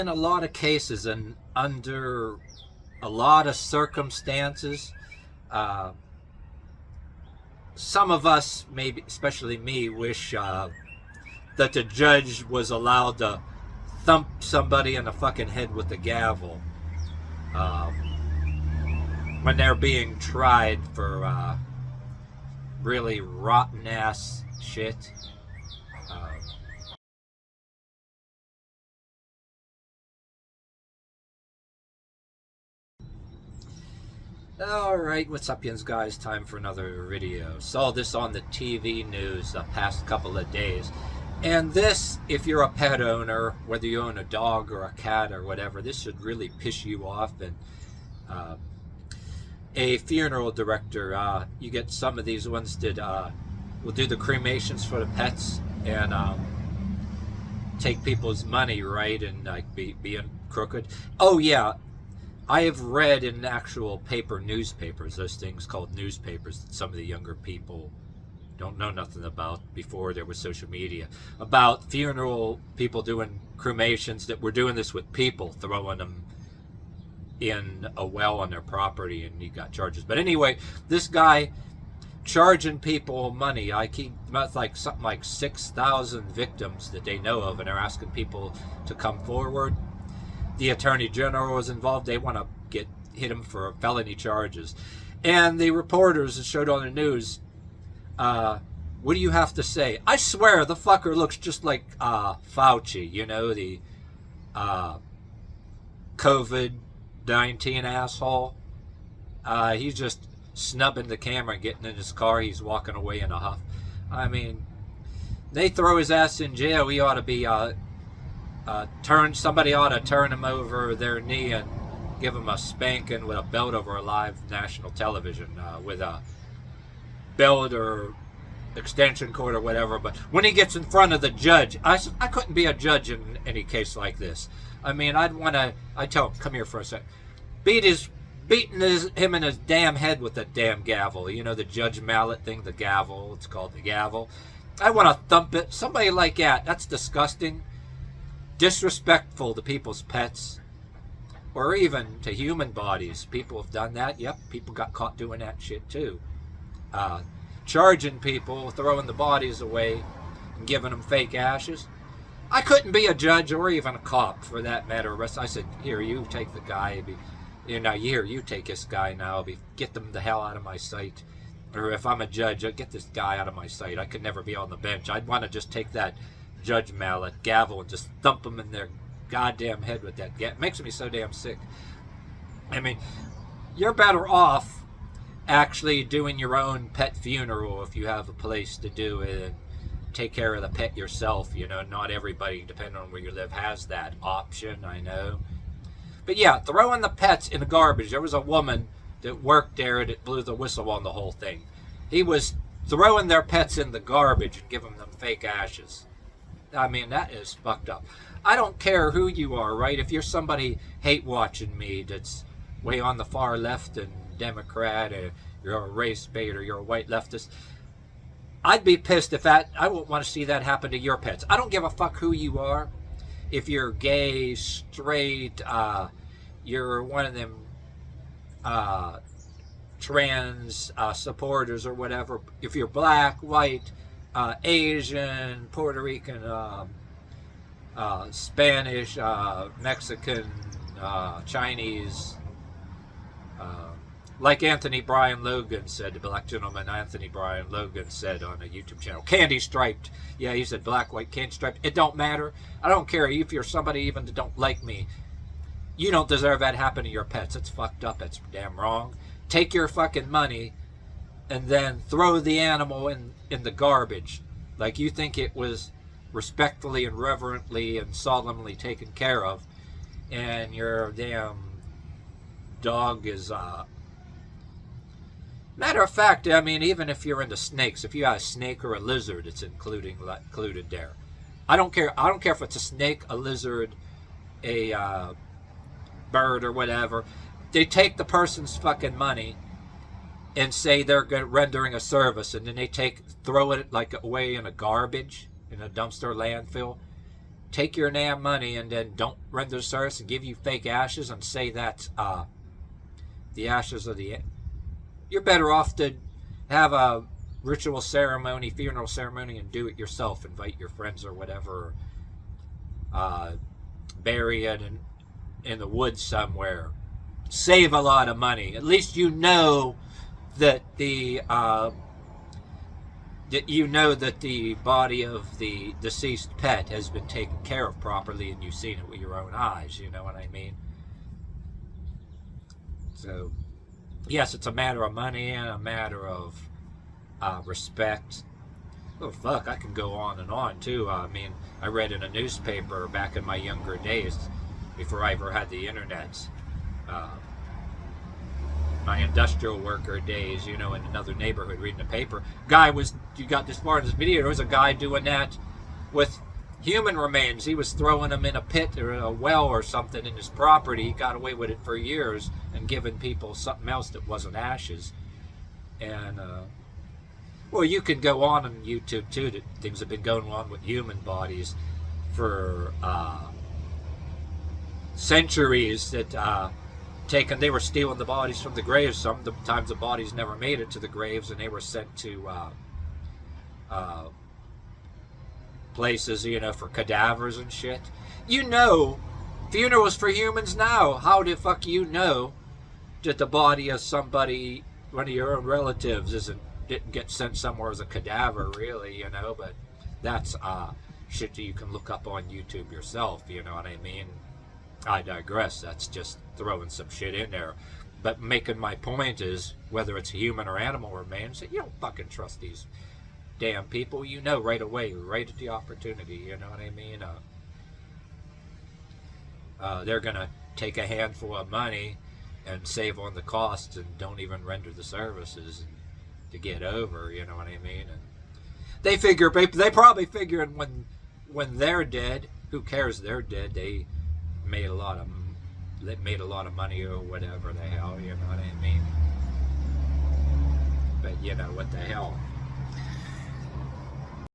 in a lot of cases and under a lot of circumstances, some of us, maybe especially me, wish that the judge was allowed to thump somebody in the fucking head with the gavel when they're being tried for really rotten ass shit. Alright, what's up, yins guys? Time for another video. Saw this on the TV news the past couple of days. And this, if you're a pet owner, whether you own a dog or a cat or whatever, this should really piss you off. And a funeral director, you get some of these ones that will do the cremations for the pets and take people's money, right, and like being crooked. Oh yeah, I have read in actual newspapers, those things called newspapers that some of the younger people don't know nothing about before there was social media, about funeral people doing cremations that were doing this with people, throwing them in a well on their property, and he got charges. But anyway, this guy charging people money, like something like 6,000 victims that they know of, and they're asking people to come forward. The attorney general was involved. They want to hit him for felony charges. And the reporters showed on the news, what do you have to say? I swear the fucker looks just like Fauci, you know, the COVID-19 asshole. He's just snubbing the camera, getting in his car. He's walking away in a huff. I mean, they throw his ass in jail. He ought to be somebody ought to turn him over their knee and give him a spanking with a belt over a live national television with a belt or extension cord or whatever. But when he gets in front of the judge, I couldn't be a judge in any case like this. I mean, I'd tell him, come here for a sec, beating him in his damn head with that damn gavel. You know, the judge mallet thing, the gavel. It's called the gavel. I want to thump it. Somebody like that. That's disgusting. Disrespectful to people's pets, or even to human bodies. People have done that. Yep, people got caught doing that shit too. Charging people, throwing the bodies away, and giving them fake ashes. I couldn't be a judge or even a cop for that matter. I said, here, you take the guy. You take this guy now. Get them the hell out of my sight. Or if I'm a judge, I'd get this guy out of my sight. I could never be on the bench. I'd want to just take that judge mallet, gavel, and just thump them in their goddamn head with that. It makes me so damn sick. I mean, you're better off actually doing your own pet funeral if you have a place to do it and take care of the pet yourself. You know, not everybody, depending on where you live, has that option, I know. But yeah, throwing the pets in the garbage. There was a woman that worked there that blew the whistle on the whole thing. He was throwing their pets in the garbage and giving them fake ashes. I mean, that is fucked up. I don't care who you are, right? If you're somebody hate watching me that's way on the far left and Democrat, or you're a race bait, or you're a white leftist, I'd be pissed if I wouldn't want to see that happen to your pets. I don't give a fuck who you are. If you're gay, straight, you're one of them trans supporters or whatever. If you're black, white, Asian, Puerto Rican, Spanish, Mexican, Chinese, like Anthony Bryan Logan said, the black gentleman Anthony Bryan Logan said on a YouTube channel, candy striped. Yeah, he said black, white, candy striped. It don't matter. I don't care if you're somebody even that don't like me. You don't deserve that happen to your pets. It's fucked up. It's damn wrong. Take your fucking money and then throw the animal in the garbage like you think it was respectfully and reverently and solemnly taken care of, and your damn dog is matter of fact, I mean, even if you're into snakes, if you have a snake or a lizard, it's included there. I don't care if it's a snake, a lizard, a bird or whatever. They take the person's fucking money and say they're rendering a service, and then they throw it like away in a garbage, in a dumpster landfill. take your damn money and then don't render the service and give you fake ashes and say that the ashes of the... You're better off to have a ritual ceremony, funeral ceremony, and do it yourself. Invite your friends or whatever. Bury it in the woods somewhere. Save a lot of money. At least you know that the body of the deceased pet has been taken care of properly, and you've seen it with your own eyes. You know what I mean? So, yes, it's a matter of money and a matter of respect. Oh, fuck, I can go on and on, too. I mean, I read in a newspaper back in my younger days, before I ever had the internet, my industrial worker days, you know, in another neighborhood reading the paper. You got this far in this video, there was a guy doing that with human remains. He was throwing them in a pit or a well or something in his property. He got away with it for years and giving people something else that wasn't ashes. And, well, you can go on YouTube, too, that things have been going on with human bodies for centuries that... they were stealing the bodies from the graves. Sometimes the bodies never made it to the graves, and they were sent to places, you know, for cadavers and shit. You know, funerals for humans now. How the fuck you know that the body of somebody, one of your own relatives, didn't get sent somewhere as a cadaver, really, you know? But that's shit that you can look up on YouTube yourself, you know what I mean? I digress. That's just throwing some shit in there. But making my point is, whether it's human or animal remains, you don't fucking trust these damn people. You know right away, right at the opportunity, you know what I mean? They're going to take a handful of money and save on the costs and don't even render the services to get over, you know what I mean? And they probably figure when they're dead, who cares, they're dead, they made a lot of money or whatever the hell, you know what I mean? But you know, what the hell.